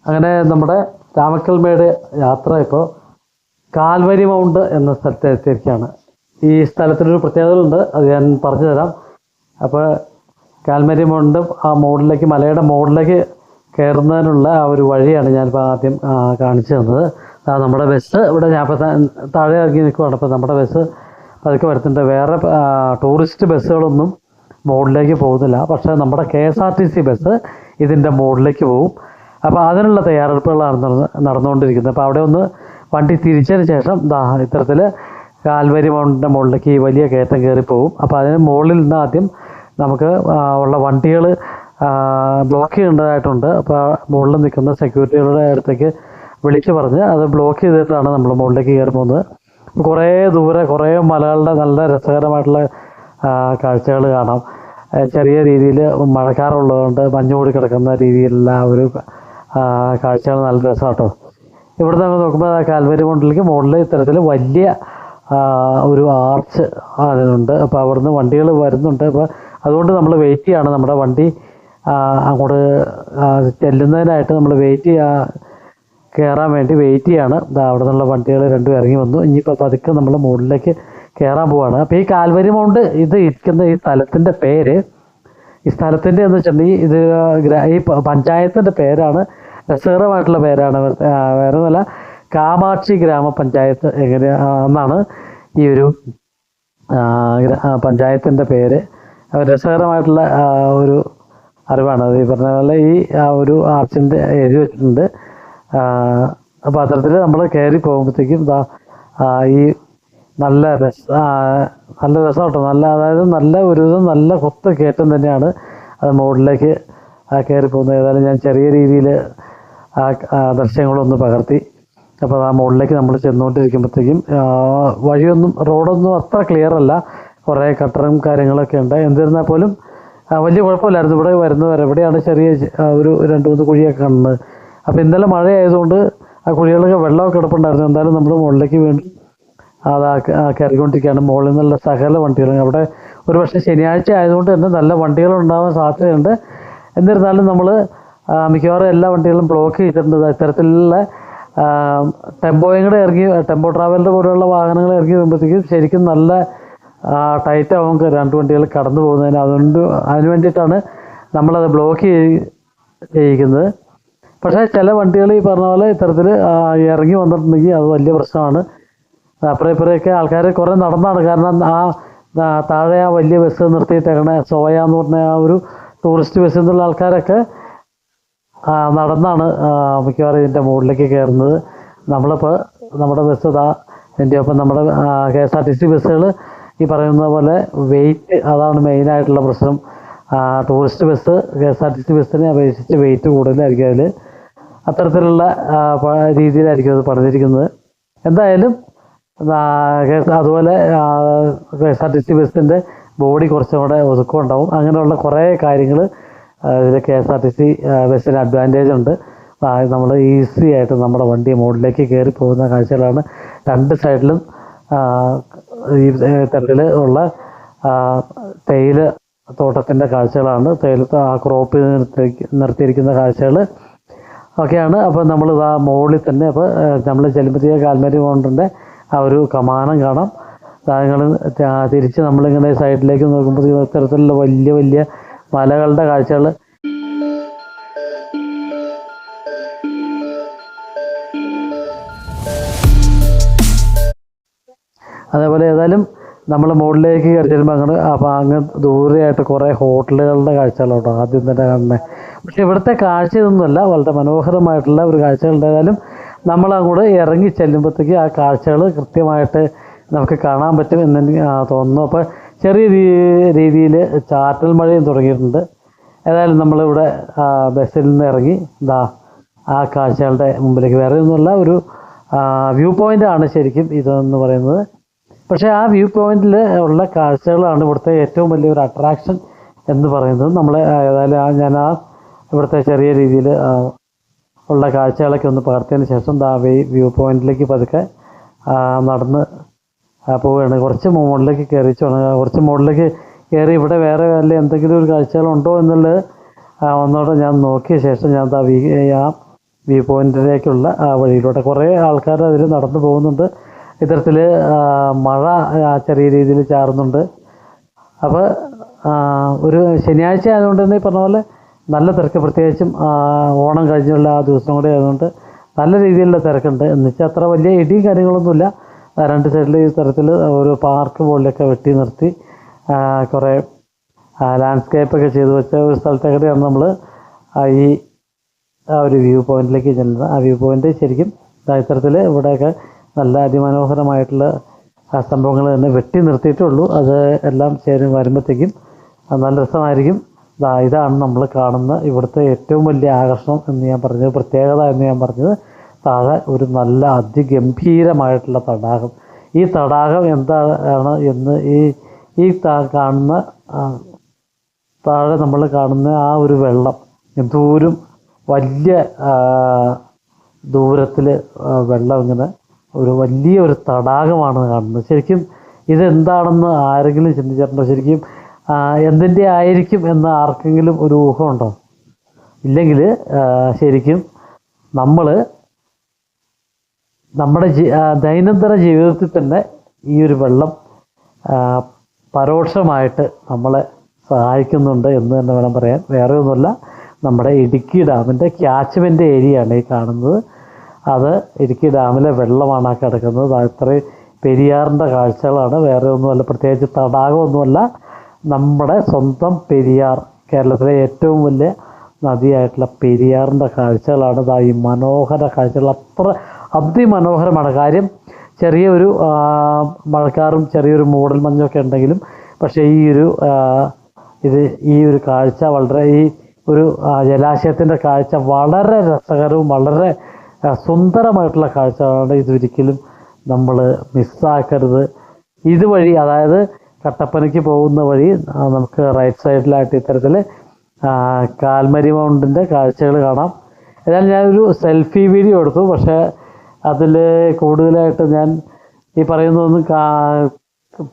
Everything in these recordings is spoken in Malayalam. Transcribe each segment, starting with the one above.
അങ്ങനെ നമ്മുടെ രാമക്കൽമേട് യാത്ര ഇപ്പോൾ കാൽവരി മൗണ്ട് എന്ന സ്ഥലത്ത് എത്തിയിരിക്കുകയാണ്. ഈ സ്ഥലത്തിനൊരു പ്രത്യേകതകളുണ്ട്, അത് ഞാൻ പറഞ്ഞു തരാം. അപ്പോൾ കാൽവരി മൗണ്ട് ആ മോഡിലേക്ക്, മലയുടെ മോഡിലേക്ക് കയറുന്നതിനുള്ള ആ ഒരു വഴിയാണ് ഞാനിപ്പോൾ ആദ്യം കാണിച്ചു തന്നത്. നമ്മുടെ ബസ് ഇവിടെ ഞാൻ ഇപ്പോൾ താഴെ ഇറങ്ങി നിൽക്കുകയാണ്. അപ്പോൾ നമ്മുടെ ബസ് അതൊക്കെ വരുന്നുണ്ട്. വേറെ ടൂറിസ്റ്റ് ബസ്സുകളൊന്നും മോഡിലേക്ക് പോകുന്നില്ല. പക്ഷേ നമ്മുടെ KSRTC ബസ് ഇതിൻ്റെ മോഡിലേക്ക് പോകും. അപ്പോൾ അതിനുള്ള തയ്യാറെടുപ്പുകളാണ് നടന്നുകൊണ്ടിരിക്കുന്നത്. അപ്പോൾ അവിടെ ഒന്ന് വണ്ടി തിരിച്ചതിന് ശേഷം ഇത്തരത്തിൽ കാൽവരി മൗണ്ടിൻ്റെ മുകളിലേക്ക് ഈ വലിയ കയറ്റം കയറി പോകും. അപ്പോൾ അതിന് മുകളിൽ നിന്ന് ആദ്യം നമുക്ക് ഉള്ള വണ്ടികൾ ബ്ലോക്ക് ചെയ്യേണ്ടതായിട്ടുണ്ട്. അപ്പോൾ മുകളിൽ നിൽക്കുന്ന സെക്യൂരിറ്റികളുടെ അടുത്തേക്ക് വിളിച്ച് പറഞ്ഞ് അത് ബ്ലോക്ക് ചെയ്തിട്ടാണ് നമ്മൾ മുകളിലേക്ക് കയറി പോകുന്നത്. കുറേ ദൂരെ കുറേ മലകളുടെ നല്ല രസകരമായിട്ടുള്ള കാഴ്ചകൾ കാണാം. ചെറിയ രീതിയിൽ മഴക്കാറുള്ളതുകൊണ്ട് മഞ്ഞ് മൂടി കിടക്കുന്ന രീതിയിലുള്ള ഒരു കാഴ്ചകൾ നല്ല രസമാട്ടോ. ഇവിടെ നമ്മൾ നോക്കുമ്പോൾ കാൽവരി മൗണ്ടിലേക്ക് മുകളിൽ ഇത്തരത്തിൽ വലിയ ഒരു ആർച്ച് അതിനുണ്ട്. അപ്പോൾ അവിടുന്ന് വണ്ടികൾ വരുന്നുണ്ട്. അപ്പോൾ അതുകൊണ്ട് നമ്മൾ വെയിറ്റ് ചെയ്യാണ്. നമ്മുടെ വണ്ടി അങ്ങോട്ട് ചെല്ലുന്നതിനായിട്ട് നമ്മൾ കയറാൻ വേണ്ടി വെയിറ്റ് ചെയ്യാണ്. അവിടെ നിന്നുള്ള വണ്ടികൾ രണ്ടും ഇറങ്ങി വന്നു. ഇനിയിപ്പോൾ പതുക്കെ നമ്മൾ മുകളിലേക്ക് കയറാൻ പോവാണ്. അപ്പോൾ ഈ കാൽവരി മൗണ്ട് ഇത് ഇരിക്കുന്ന ഈ സ്ഥലത്തിൻ്റെ പേര്, ഈ സ്ഥലത്തിൻ്റെ എന്ന് വെച്ചിട്ടുണ്ടെങ്കിൽ ഇത് ഈ പഞ്ചായത്തിൻ്റെ പേരാണ്, രസകരമായിട്ടുള്ള പേരാണ്. വേറെ ഒന്നുമല്ല, കാമാക്ഷി ഗ്രാമപഞ്ചായത്ത് എന്നാണ് ഈ ഒരു പഞ്ചായത്തിൻ്റെ പേര്. രസകരമായിട്ടുള്ള ഒരു അറിവാണ് അത്. ഈ പറഞ്ഞ പോലെ ഈ ഒരു ആർച്ചിൻ്റെ എഴുതി വെച്ചിട്ടുണ്ട്. അപ്പോൾ അത്തരത്തിൽ നമ്മൾ കയറി പോകുമ്പോഴത്തേക്കും ഈ നല്ല രസം കേട്ടോ. അതായത് നല്ല ഒരു നല്ല കൊത്ത കയറ്റം തന്നെയാണ് അത് മുകളിലേക്ക് കയറി പോകുന്നത്. ഏതായാലും ഞാൻ ചെറിയ രീതിയിൽ ദൃശ്യങ്ങളൊന്ന് പകർത്തി. അപ്പോൾ ആ മുകളിലേക്ക് നമ്മൾ ചെന്നുകൊണ്ടിരിക്കുമ്പോഴത്തേക്കും റോഡൊന്നും അത്ര ക്ലിയർ അല്ല, കുറേ കട്ടറും കാര്യങ്ങളൊക്കെ ഉണ്ട്. എന്നിരുന്നാൽ പോലും വലിയ കുഴപ്പമില്ലായിരുന്നു. ഇവിടെ വരുന്നവരെ എവിടെയാണ് ചെറിയ ഒരു 2-3 കുഴിയൊക്കെ കാണുന്നത്. അപ്പോൾ ഇന്നലെ മഴ ആയതുകൊണ്ട് ആ കുഴികളൊക്കെ വെള്ളമൊക്കെ കിടപ്പുണ്ടായിരുന്നു. എന്തായാലും നമ്മൾ മുകളിലേക്ക് വീണ്ടും കയറിക്കൊണ്ടിരിക്കുകയാണ്. മുകളിൽ നിന്നുള്ള സകല വണ്ടികളും അവിടെ ഒരു പക്ഷേ ശനിയാഴ്ച ആയതുകൊണ്ട് തന്നെ നല്ല വണ്ടികളുണ്ടാവാൻ സാധ്യതയുണ്ട്. എന്നിരുന്നാലും നമ്മൾ മിക്കവാറും എല്ലാ വണ്ടികളും ബ്ലോക്ക് ചെയ്തിട്ടുണ്ട്. ഇത്തരത്തിലുള്ള ടെമ്പോ ട്രാവലർ പോലെയുള്ള വാഹനങ്ങൾ ഇറങ്ങി വരുമ്പോഴത്തേക്കും ശരിക്കും നല്ല ടൈറ്റ് ആവും 2 വണ്ടികൾ കടന്നു പോകുന്നതിന്. അതിന് വേണ്ടിയിട്ടാണ് നമ്മളത് ബ്ലോക്ക് ചെയ്യിക്കുന്നത്. പക്ഷേ ചില വണ്ടികൾ ഈ പറഞ്ഞ പോലെ ഇത്തരത്തിൽ ഇറങ്ങി വന്നിട്ടുണ്ടെങ്കിൽ അത് വലിയ പ്രശ്നമാണ്. അപ്പുറം ഇപ്പുറമൊക്കെ ആൾക്കാർ കുറേ നടന്നാണ്. കാരണം താഴെ ആ വലിയ ബസ് നിർത്തിയിട്ടേക്കണ സോയ എന്ന് പറഞ്ഞ ആ ഒരു ടൂറിസ്റ്റ് ബസ്സിൽ നിന്നുള്ള ആൾക്കാരൊക്കെ നടന്നാണ് മിക്കവാറും ഇതിൻ്റെ മുകളിലേക്ക് കയറുന്നത്. നമ്മളിപ്പോൾ നമ്മുടെ ബസ് ഇതിൻ്റെ ഒപ്പം നമ്മുടെ KSRTC ബസ്സുകൾ ഈ പറയുന്ന പോലെ വെയിറ്റ്, അതാണ് മെയിനായിട്ടുള്ള പ്രശ്നം. ടൂറിസ്റ്റ് ബസ് KSRTC ബസ്സിനെ അപേക്ഷിച്ച് വെയിറ്റ് കൂടുതലായിരിക്കും. അതിൽ അത്തരത്തിലുള്ള രീതിയിലായിരിക്കും അത് പണിതിരിക്കുന്നത്. എന്തായാലും അതുപോലെ KSRTC ബസ്സിൻ്റെ ബോഡി കുറച്ചും കൂടെ ഒതുക്കം ഉണ്ടാവും. അങ്ങനെയുള്ള കുറേ കാര്യങ്ങൾ ഇതിൽ KSRTC ബസ്സിന് അഡ്വാൻറ്റേജ് ഉണ്ട്. നമ്മൾ ഈസി ആയിട്ട് നമ്മുടെ വണ്ടി മോഡിലേക്ക് കയറി പോകുന്ന കാഴ്ചകളാണ്. 2 സൈഡിലും ഈ തരത്തിൽ ഉള്ള തേയില തോട്ടത്തിൻ്റെ കാഴ്ചകളാണ്. തേയിലത്ത് ക്രോപ്പ് നിർത്തിയിരിക്കുന്ന കാഴ്ചകൾ ഒക്കെയാണ്. അപ്പോൾ നമ്മൾ മുകളിൽ തന്നെ, അപ്പോൾ നമ്മൾ ചെല്ലുമ്പോഴത്തേക്ക് കാൽവരി മൗണ്ടിൻ്റെ ആ ഒരു കമാനം കാണാം. നിങ്ങൾ തിരിച്ച് നമ്മളിങ്ങനെ സൈഡിലേക്ക് നോക്കുമ്പോൾ ഇത്തരത്തിലുള്ള വലിയ വലിയ മലകളുടെ കാഴ്ചകൾ. അതേപോലെ ഏതായാലും നമ്മൾ മുകളിലേക്ക് കയറി ചെല്ലുമ്പോൾ അങ്ങ് ദൂരെയായിട്ട് കുറേ ഹോട്ടലുകളുടെ കാഴ്ചകളുണ്ടോ ആദ്യം തന്നെ കാണുന്നത്. പക്ഷെ ഇവിടുത്തെ കാഴ്ച ഇതൊന്നുമല്ല, വളരെ മനോഹരമായിട്ടുള്ള ഒരു കാഴ്ചകളുണ്ട്. ഏതായാലും നമ്മളങ്ങോട്ട് ഇറങ്ങി ചെല്ലുമ്പോഴത്തേക്ക് ആ കാഴ്ചകൾ കൃത്യമായിട്ട് നമുക്ക് കാണാൻ പറ്റും എന്ന് തോന്നുന്നു. അപ്പോൾ ചെറിയ രീതിയിൽ ചാറ്റൽ മഴയും തുടങ്ങിയിട്ടുണ്ട്. ഏതായാലും നമ്മളിവിടെ ബസ്സിൽ നിന്ന് ഇറങ്ങി ആ കാഴ്ചകളുടെ മുമ്പിലേക്ക്, വേറെ ഒന്നുമല്ല, ഒരു വ്യൂ പോയിൻ്റാണ് ശരിക്കും ഇതെന്ന് പറയുന്നത്. പക്ഷേ ആ വ്യൂ പോയിന്റിൽ ഉള്ള കാഴ്ചകളാണ് ഇവിടുത്തെ ഏറ്റവും വലിയൊരു അട്രാക്ഷൻ എന്ന് പറയുന്നത്. ഏതായാലും ഞാൻ ഇവിടുത്തെ ചെറിയ രീതിയിൽ ഉള്ള കാഴ്ചകളൊക്കെ ഒന്ന് പകർത്തിയതിന് ശേഷം വ്യൂ പോയിന്റിലേക്ക് പതുക്കെ നടന്ന് പോവുകയാണ്. കുറച്ച് മുകളിലേക്ക് കുറച്ച് മുകളിലേക്ക് കയറി ഇവിടെ വേറെ വല്ല എന്തെങ്കിലും ഒരു കാഴ്ചകളുണ്ടോ എന്നുള്ളത് ഒന്നോടെ ഞാൻ നോക്കിയ ശേഷം ഞാൻ വ്യൂ പോയിൻറ്റിലേക്കുള്ള വഴിയിലൂടെ കുറേ ആൾക്കാർ അതിൽ നടന്നു പോകുന്നുണ്ട്. ഇത്തരത്തിൽ മഴ ചെറിയ രീതിയിൽ ചാറുന്നുണ്ട്. അപ്പോൾ ഒരു ശനിയാഴ്ച ആയതുകൊണ്ട് തന്നെ ഈ പറഞ്ഞ പോലെ നല്ല തിരക്ക്, പ്രത്യേകിച്ചും ഓണം കഴിഞ്ഞുള്ള ആ ദിവസം കൂടി ആയതുകൊണ്ട് നല്ല രീതിയിലുള്ള തിരക്കുണ്ട്. എന്നുവെച്ചാൽ അത്ര വലിയ ഇടിയും കാര്യങ്ങളൊന്നുമില്ല. രണ്ട് സൈഡിൽ ഈ തരത്തിൽ ഒരു പാർക്ക് പോലെയൊക്കെ വെട്ടി നിർത്തി കുറേ ലാൻഡ്സ്കേപ്പൊക്കെ ചെയ്ത് വെച്ച ഒരു സ്ഥലത്തേക്കാണ് നമ്മൾ ഈ ഒരു വ്യൂ പോയിൻറ്റിലേക്ക് ചെല്ലുന്നത്. ആ വ്യൂ പോയിൻറ്റ് ശരിക്കും ഇത്തരത്തിൽ ഇവിടെയൊക്കെ നല്ല അതിമനോഹരമായിട്ടുള്ള സംഭവങ്ങൾ തന്നെ വെട്ടി നിർത്തിയിട്ടുള്ളൂ. അത് എല്ലാം വരുമ്പോഴത്തേക്കും നല്ല രസമായിരിക്കും. ഇതാണ് നമ്മൾ കാണുന്ന ഇവിടുത്തെ ഏറ്റവും വലിയ ആകർഷണം എന്ന് ഞാൻ പറഞ്ഞത്, പ്രത്യേകത എന്ന് ഞാൻ പറഞ്ഞത്. താഴെ ഒരു നല്ല അതിഗംഭീരമായിട്ടുള്ള തടാകം. ഈ തടാകം എന്താണ് എന്ന് ഈ കാണുന്ന താഴെ നമ്മൾ കാണുന്ന ആ ഒരു വെള്ളം എന്തോരം വലിയ ദൂരത്തിൽ വെള്ളം ഇങ്ങനെ ഒരു വലിയൊരു തടാകമാണ് കാണുന്നത്. ശരിക്കും ഇതെന്താണെന്ന് ആരെങ്കിലും ചിന്തിച്ചിട്ടുണ്ടോ? ശരിക്കും എന്തിൻ്റെ ആയിരിക്കും എന്ന് ആർക്കെങ്കിലും ഒരു ഊഹമുണ്ടോ? ഇല്ലെങ്കിൽ ശരിക്കും നമ്മൾ നമ്മുടെ ദൈനംദിന ജീവിതത്തിൽ തന്നെ ഈ ഒരു വെള്ളം പരോക്ഷമായിട്ട് നമ്മളെ സഹായിക്കുന്നുണ്ട് എന്ന് തന്നെ വേണം പറയാൻ. വേറെ ഒന്നുമല്ല, നമ്മുടെ ഇടുക്കി ഡാമിൻ്റെ ക്യാച്ച്മെൻ്റ് ഏരിയയാണ് ഈ കാണുന്നത്. അത് ഇടുക്കി ഡാമിലെ വെള്ളമാണ് ആ കിടക്കുന്നത്. അത്രയും പെരിയാറിൻ്റെ കാഴ്ചകളാണ്, വേറെ ഒന്നുമല്ല, പ്രത്യേകിച്ച് തടാകമൊന്നുമല്ല, നമ്മുടെ സ്വന്തം പെരിയാർ, കേരളത്തിലെ ഏറ്റവും വലിയ നദിയായിട്ടുള്ള പെരിയാറിൻ്റെ കാഴ്ചകളാണ്. ഈ മനോഹര കാഴ്ചകൾ അത്ര അതിമനോഹരമാണ്. കാര്യം ചെറിയൊരു മഴക്കാറും ചെറിയൊരു മൂടൽ മഞ്ഞൊക്കെ ഉണ്ടെങ്കിലും പക്ഷേ ഈ ഒരു കാഴ്ച വളരെ, ഈ ഒരു ജലാശയത്തിൻ്റെ കാഴ്ച വളരെ രസകരവും വളരെ സുന്ദരമായിട്ടുള്ള കാഴ്ചകളാണ്. ഇതൊരിക്കലും നമ്മൾ മിസ്സാക്കരുത്. ഇതുവഴി, അതായത് കട്ടപ്പനയ്ക്ക് പോകുന്ന വഴി നമുക്ക് റൈറ്റ് സൈഡിലായിട്ട് ഇത്തരത്തിൽ കാൽമരി മൗണ്ടിൻ്റെ കാഴ്ചകൾ കാണാം. ഏതായാലും ഞാനൊരു സെൽഫി വീഡിയോ എടുത്തു. പക്ഷേ അതിൽ കൂടുതലായിട്ട് ഞാൻ ഈ പറയുന്നതൊന്നും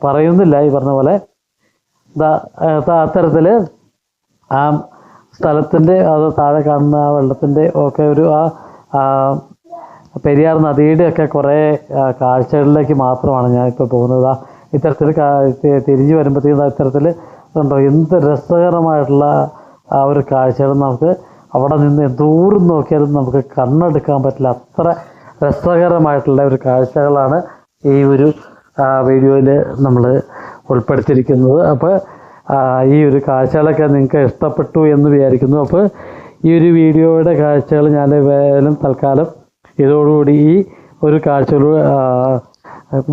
പറയുന്നില്ല. ഈ പറഞ്ഞ പോലെ അത്തരത്തിൽ ആ സ്ഥലത്തിൻ്റെ, അത് താഴെ കാണുന്ന ആ വെള്ളത്തിൻ്റെ ഒക്കെ ഒരു പെരിയാർ നദിയുടെ ഒക്കെ കുറേ കാഴ്ചകളിലേക്ക് മാത്രമാണ് ഞാനിപ്പോൾ പോകുന്നത്. ഇത്തരത്തിൽ തിരിഞ്ഞു വരുമ്പോഴത്തേക്കും ഇത്തരത്തിൽ ഉണ്ടോ എന്ത് രസകരമായിട്ടുള്ള ആ ഒരു കാഴ്ചകൾ നമുക്ക് അവിടെ നിന്ന് എന്തോരം നോക്കിയാലും നമുക്ക് കണ്ണെടുക്കാൻ പറ്റില്ല. അത്ര രസകരമായിട്ടുള്ള ഒരു കാഴ്ചകളാണ് ഈ ഒരു വീഡിയോയിൽ നമ്മൾ ഉൾപ്പെടുത്തിയിരിക്കുന്നത്. അപ്പോൾ ഈ ഒരു കാഴ്ചകളൊക്കെ നിങ്ങൾക്ക് ഇഷ്ടപ്പെട്ടു എന്ന് വിചാരിക്കുന്നു. അപ്പോൾ ഈ ഒരു വീഡിയോയുടെ കാഴ്ചകൾ ഞാൻ വേലും തൽക്കാലം ഇതോടുകൂടി ഈ ഒരു കാഴ്ചകളോട്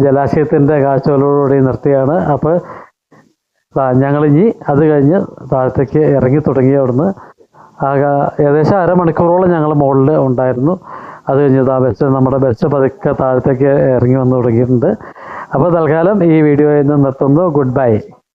ജലാശയത്തിൻ്റെ കാഴ്ചകളോടുകൂടി നിർത്തിയാണ്. അപ്പോൾ ഞങ്ങളിനി അത് കഴിഞ്ഞ് താഴത്തേക്ക് ഇറങ്ങി തുടങ്ങി. അവിടുന്ന് ഏകദേശം അരമണിക്കൂറോളം ഞങ്ങൾ മുകളിൽ ഉണ്ടായിരുന്നു. അത് കഴിഞ്ഞ് നമ്മുടെ ബസ് പതുക്കെ താഴത്തേക്ക് ഇറങ്ങി വന്നു തുടങ്ങിയിട്ടുണ്ട്. അപ്പോൾ തൽക്കാലം ഈ വീഡിയോയിൽ നിന്ന് നിർത്തുന്നു. Good bye.